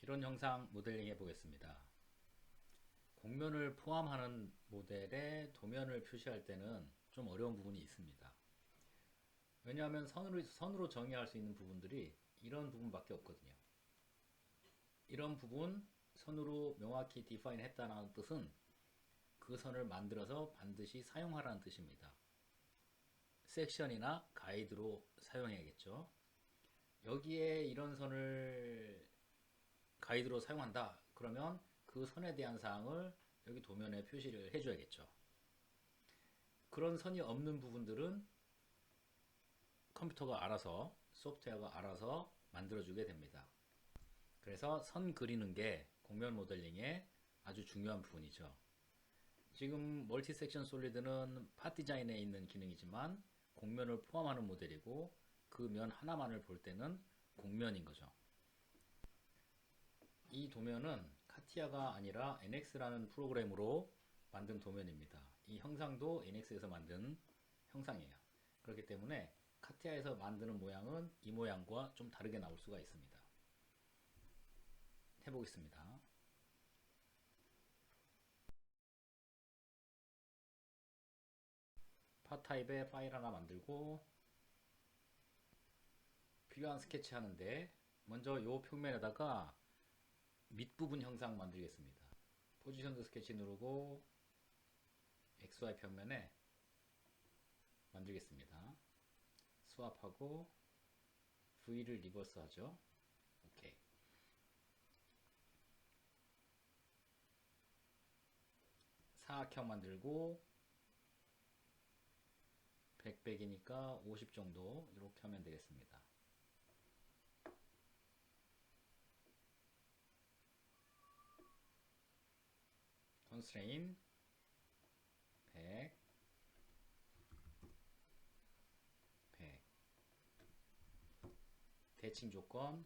이런 형상 모델링 해보겠습니다. 곡면을 포함하는 모델에 도면을 표시할 때는 좀 어려운 부분이 있습니다. 왜냐하면 선으로 정의할 수 있는 부분들이 이런 부분밖에 없거든요. 이런 부분 선으로 명확히 디파인 했다는 뜻은 그 선을 만들어서 반드시 사용하라는 뜻입니다. 섹션이나 가이드로 사용해야겠죠. 여기에 이런 선을 가이드로 사용한다. 그러면 그 선에 대한 사항을 여기 도면에 표시를 해줘야겠죠. 그런 선이 없는 부분들은 컴퓨터가 알아서, 소프트웨어가 알아서 만들어주게 됩니다. 그래서 선 그리는 게 곡면 모델링의 아주 중요한 부분이죠. 지금 멀티 섹션 솔리드는 팟 디자인에 있는 기능이지만 곡면을 포함하는 모델이고 그 면 하나만을 볼 때는 곡면인 거죠. 이 도면은 카티아가 아니라 NX라는 프로그램으로 만든 도면입니다. 이 형상도 NX에서 만든 형상이에요. 그렇기 때문에 카티아에서 만드는 모양은 이 모양과 좀 다르게 나올 수가 있습니다. 해보겠습니다. 파 타입의 파일 하나 만들고 필요한 스케치 하는데 먼저 이 평면에다가 밑부분 형상 만들겠습니다. 포지션드 스케치 누르고 XY 평면에 만들겠습니다. 스왑하고 V를 리버스 하죠. 오케이. 사각형 만들고 100이니까 50 정도 이렇게 하면 되겠습니다. 컨스트레인 100 100 대칭 조건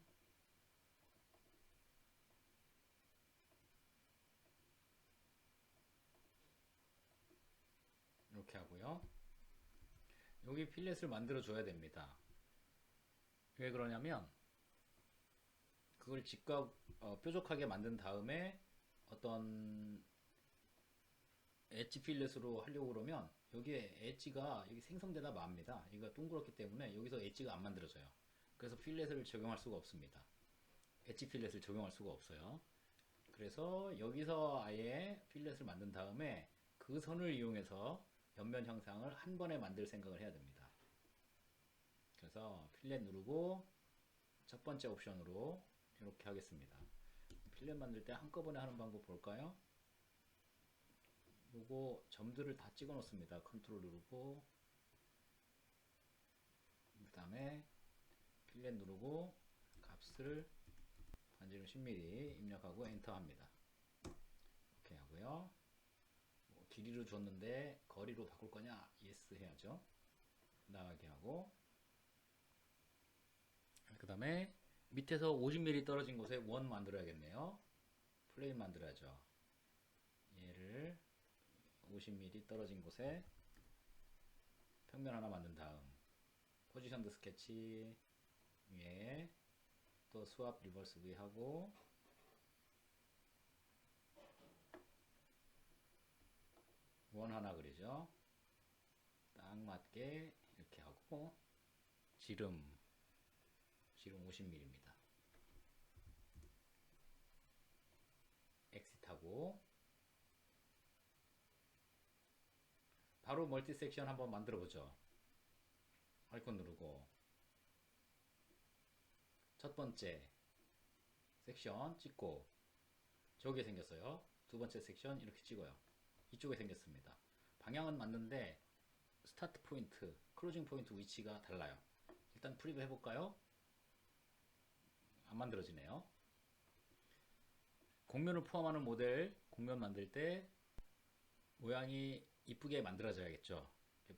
이렇게 하고요. 여기 필렛을 만들어 줘야 됩니다. 왜 그러냐면 그걸 직각 뾰족하게 만든 다음에 어떤 엣지 필렛으로 하려고 그러면 여기에 엣지가 여기 생성되다 맙니다. 이거 동그랗기 때문에 여기서 엣지가 안 만들어져요. 그래서 필렛을 적용할 수가 없습니다. 엣지 필렛을 적용할 수가 없어요. 그래서 여기서 아예 필렛을 만든 다음에 그 선을 이용해서 옆면 형상을 한 번에 만들 생각을 해야 됩니다. 그래서 필렛 누르고 첫 번째 옵션으로 이렇게 하겠습니다. 필렛 만들 때 한꺼번에 하는 방법 볼까요? 요거 점들을 다 찍어 놓습니다. 컨트롤 누르고 그 다음에 필렛 누르고 값을 반지름 10mm 입력하고 엔터 합니다. 이렇게 하고요. 길이로 줬는데 거리로 바꿀 거냐? yes 해야죠. 나가게 하고 그 다음에 밑에서 50mm 떨어진 곳에 원 만들어야겠네요. 플레인 만들어야죠. 얘를 50mm 떨어진 곳에 평면 하나 만든 다음 포지션드 스케치 위에 또 스왑 리버스 V 하고 원 하나 그리죠. 딱 맞게 이렇게 하고 지름 50mm입니다. 엑싯하고 바로 멀티 섹션 한번 만들어 보죠. 아이콘 누르고 첫 번째 섹션 찍고 저게 생겼어요. 두 번째 섹션 이렇게 찍어요. 이쪽에 생겼습니다. 방향은 맞는데 스타트 포인트, 클로징 포인트 위치가 달라요. 일단 프리뷰 해볼까요? 안 만들어지네요. 곡면을 포함하는 모델, 곡면 만들 때 모양이 이쁘게 만들어져야겠죠.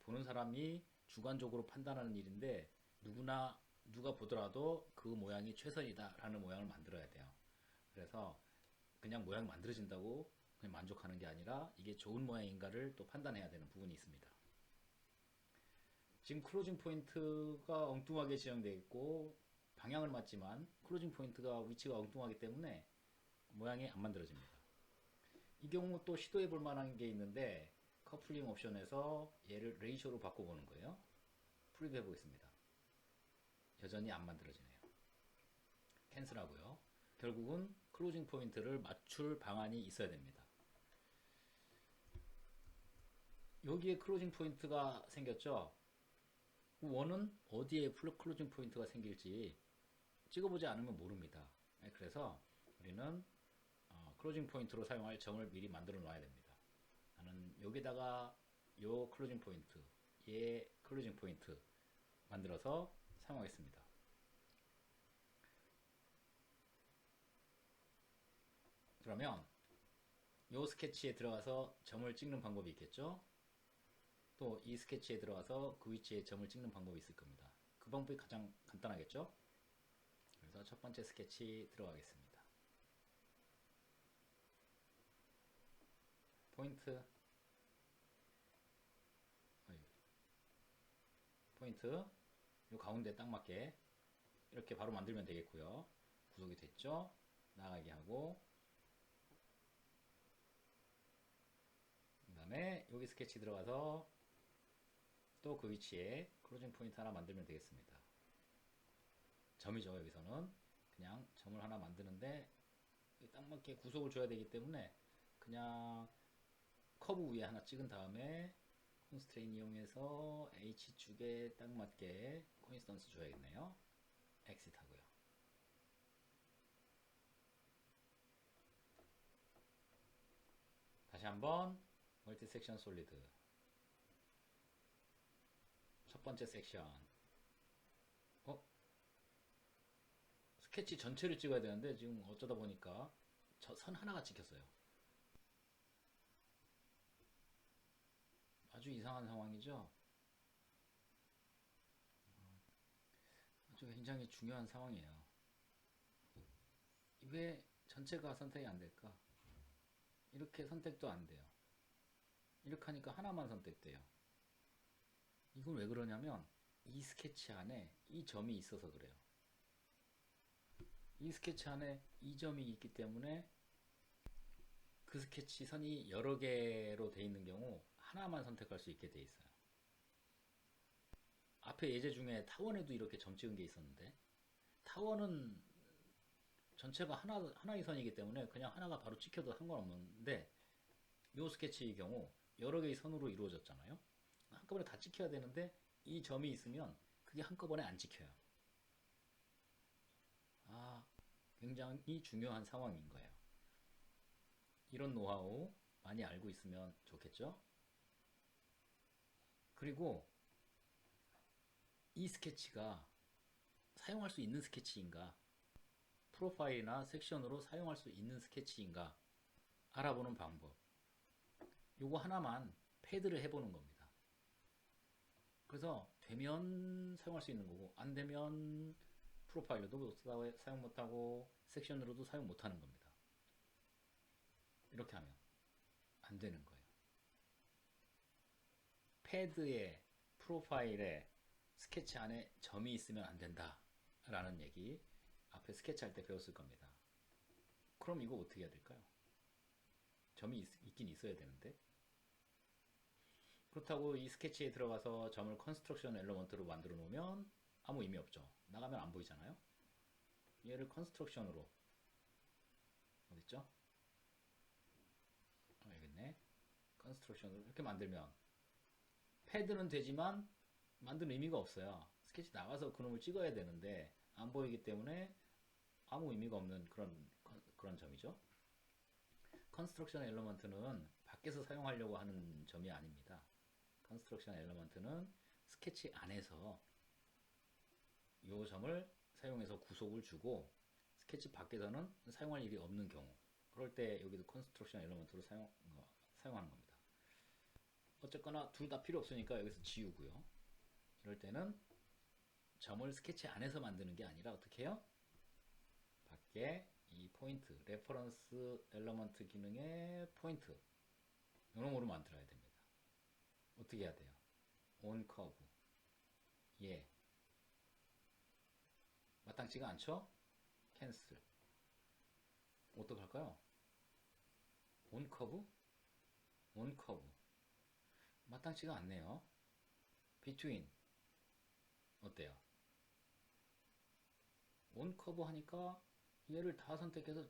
보는 사람이 주관적으로 판단하는 일인데 누가 보더라도 그 모양이 최선이다 라는 모양을 만들어야 돼요. 그래서 그냥 모양 만들어진다고 그냥 만족하는 게 아니라 이게 좋은 모양인가를 또 판단해야 되는 부분이 있습니다. 지금 클로징 포인트가 엉뚱하게 지정되어 있고 방향을 맞지만 클로징 포인트가 위치가 엉뚱하기 때문에 모양이 안 만들어집니다. 이 경우 또 시도해 볼 만한 게 있는데 커플링 옵션에서 얘를 레이쇼로 바꿔보는 거예요. 프리뷰 해보겠습니다. 여전히 안 만들어지네요. 캔슬하고요. 결국은 클로징 포인트를 맞출 방안이 있어야 됩니다. 여기에 클로징 포인트가 생겼죠. 원은 어디에 클로징 포인트가 생길지 찍어보지 않으면 모릅니다. 그래서 우리는 클로징 포인트로 사용할 점을 미리 만들어 놔야 됩니다. 나는 여기다가 요 클로징 포인트, 얘 클로징 포인트 만들어서 사용하겠습니다. 그러면 요 스케치에 들어가서 점을 찍는 방법이 있겠죠. 또 이 스케치에 들어가서 그 위치에 점을 찍는 방법이 있을 겁니다. 그 방법이 가장 간단하겠죠. 그래서 첫 번째 스케치 들어가겠습니다. 포인트 요 가운데 딱 맞게 이렇게 바로 만들면 되겠고요. 구속이 됐죠. 나가게 하고 그 다음에 여기 스케치 들어가서 또 그 위치에 클로징 포인트 하나 만들면 되겠습니다. 점이죠. 여기서는 그냥 점을 하나 만드는데 딱 맞게 구속을 줘야 되기 때문에 그냥 커브 위에 하나 찍은 다음에 콘스트레인 이용해서 H축에 딱 맞게 코인스턴스 줘야겠네요. 엑시트 하고요. 다시 한번 멀티 섹션 솔리드 첫 번째 섹션 스케치 전체를 찍어야 되는데 지금 어쩌다 보니까 저 선 하나가 찍혔어요. 아주 이상한 상황이죠. 아주 굉장히 중요한 상황이에요. 왜 전체가 선택이 안 될까? 이렇게 선택도 안 돼요. 이렇게 하니까 하나만 선택돼요. 이건 왜 그러냐면 이 스케치 안에 이 점이 있어서 그래요. 이 스케치 안에 이 점이 있기 때문에 그 스케치 선이 여러 개로 돼 있는 경우 하나만 선택할 수 있게 돼 있어요. 앞에 예제 중에 타원에도 이렇게 점 찍은 게 있었는데 타원은 전체가 하나의 선이기 때문에 그냥 하나가 바로 찍혀도 상관없는데 이 스케치의 경우 여러 개의 선으로 이루어졌잖아요. 한꺼번에 다 찍혀야 되는데 이 점이 있으면 그게 한꺼번에 안 찍혀요. 굉장히 중요한 상황인 거예요. 이런 노하우 많이 알고 있으면 좋겠죠? 그리고 이 스케치가 사용할 수 있는 스케치인가, 프로파일이나 섹션으로 사용할 수 있는 스케치인가 알아보는 방법. 요거 하나만 패드를 해보는 겁니다. 그래서 되면 사용할 수 있는 거고 안 되면 프로파일러도 사용 못하고 섹션으로도 사용 못하는 겁니다. 이렇게 하면 안 되는 거예요. 패드에 프로파일에 스케치 안에 점이 있으면 안 된다 라는 얘기 앞에 스케치 할 때 배웠을 겁니다. 그럼 이거 어떻게 해야 될까요? 점이 있긴 있어야 되는데 그렇다고 이 스케치에 들어가서 점을 컨스트럭션 엘러먼트로 만들어 놓으면 아무 의미 없죠. 나가면 안 보이잖아요. 얘를 컨스트럭션으로 어딨죠? 여기 있네. 컨스트럭션으로 이렇게 만들면 패드는 되지만 만든 의미가 없어요. 스케치 나가서 그놈을 찍어야 되는데 안 보이기 때문에 아무 의미가 없는 그런 점이죠. 컨스트럭션 엘러먼트는 밖에서 사용하려고 하는 점이 아닙니다. 컨스트럭션 엘러먼트는 스케치 안에서 이 점을 사용해서 구속을 주고 스케치 밖에서는 사용할 일이 없는 경우 그럴 때 여기도 컨스트럭션 엘러먼트로 사용하는 겁니다. 어쨌거나 둘 다 필요 없으니까 여기서 지우고요. 이럴 때는 점을 스케치 안에서 만드는 게 아니라 어떻게 해요? 밖에 이 포인트, 레퍼런스 엘러먼트 기능의 포인트 이놈으로 만들어야 됩니다. 어떻게 해야 돼요? 온 커브 예 마땅치가 않죠? 캔슬 어떡할까요? 온 커브? 온 커브. 마땅치가 않네요. between. 어때요? 온 커브 하니까 얘를 다 선택해서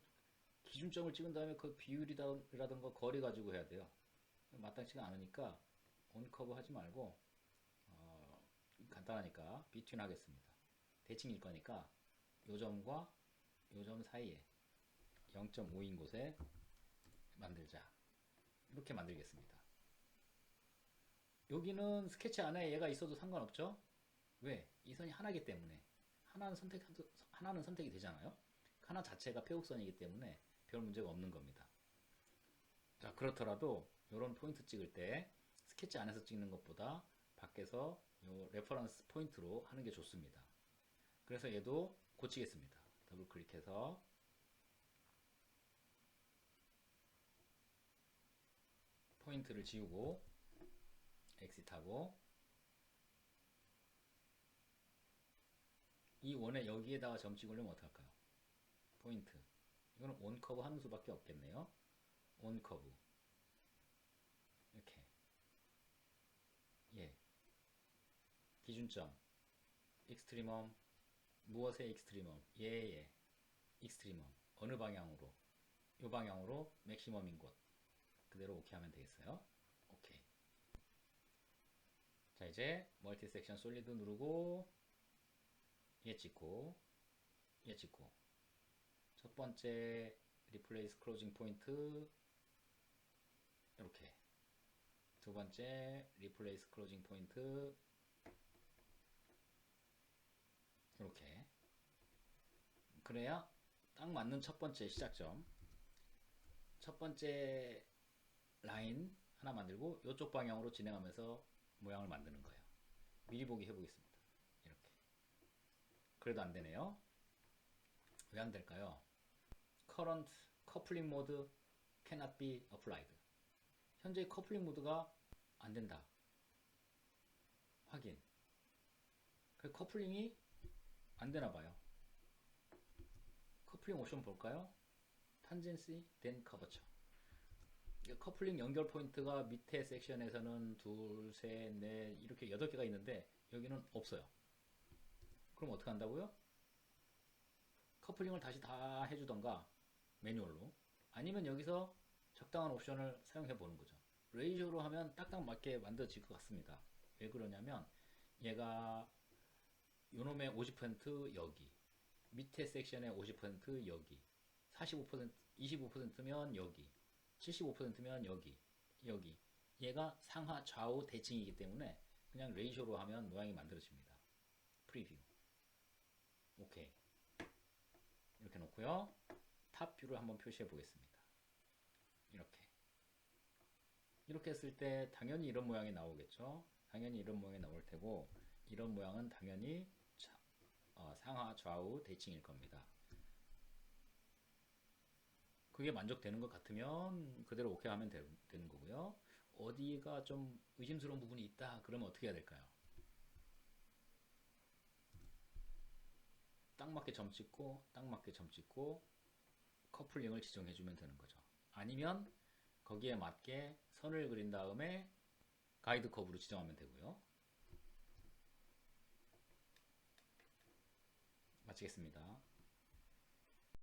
기준점을 찍은 다음에 그 비율이라든가 거리 가지고 해야 돼요. 마땅치가 않으니까 온 커브 하지 말고 간단하니까 between 하겠습니다. 대칭일 거니까 요 점과 요 점 사이에 0.5인 곳에 만들자. 이렇게 만들겠습니다. 여기는 스케치 안에 얘가 있어도 상관없죠? 왜? 이 선이 하나이기 때문에 하나는 선택이 되잖아요. 하나 자체가 표곡선이기 때문에 별 문제가 없는 겁니다. 자, 그렇더라도 이런 포인트 찍을 때 스케치 안에서 찍는 것보다 밖에서 요 레퍼런스 포인트로 하는 게 좋습니다. 그래서 얘도 고치겠습니다. 더블 클릭해서 포인트를 지우고 엑시트하고 이 원에 여기에다가 점 찍으려면 어떡할까요? 포인트. 이거는 온 커브 하는 수밖에 없겠네요. 온 커브. 이렇게. 예. 기준점. 익스트리멈. 무엇의 익스트리멈? 예. 익스트리멈. 어느 방향으로? 이 방향으로 맥시멈인 곳. 그대로 오케이 하면 되겠어요. 오케이. 자, 이제 멀티 섹션 솔리드 누르고 얘 찍고 얘 찍고 첫 번째 리플레이스 클로징 포인트 이렇게 두 번째 리플레이스 클로징 포인트 이렇게 그래야 딱 맞는 첫 번째 시작점 첫 번째 라인 하나 만들고 이쪽 방향으로 진행하면서 모양을 만드는 거예요. 미리 보기 해보겠습니다. 이렇게 그래도 안 되네요. 왜 안 될까요? Current coupling mode cannot be applied. 현재 커플링 모드가 안 된다. 확인. 그 커플링이 안 되나 봐요. 커플링 옵션 볼까요? 탄젠시 then 커버처. 커플링 연결 포인트가 밑에 섹션에서는 둘, 셋, 넷 이렇게 8개가 있는데 여기는 없어요. 그럼 어떻게 한다고요? 커플링을 다시 다 해주던가 매뉴얼로 아니면 여기서 적당한 옵션을 사용해 보는 거죠. 레이저로 하면 딱딱 맞게 만들어질 것 같습니다. 왜 그러냐면 얘가 요놈의 50% 여기 밑에 섹션의 50% 여기 45% 25%면 여기 75%면 여기 얘가 상하 좌우 대칭이기 때문에 그냥 레이쇼로 하면 모양이 만들어집니다. 프리뷰 오케이 이렇게 놓고요. 탑 뷰를 한번 표시해 보겠습니다. 이렇게 했을 때 당연히 이런 모양이 나오겠죠. 당연히 이런 모양이 나올 테고 이런 모양은 당연히 상하 좌우 대칭일 겁니다. 그게 만족되는 것 같으면 그대로 오케이 하면 되는 거고요. 어디가 좀 의심스러운 부분이 있다 그러면 어떻게 해야 될까요? 딱 맞게 점 찍고 딱 맞게 점 찍고 커플링을 지정해 주면 되는 거죠. 아니면 거기에 맞게 선을 그린 다음에 가이드 커브로 지정하면 되고요. 마치겠습니다.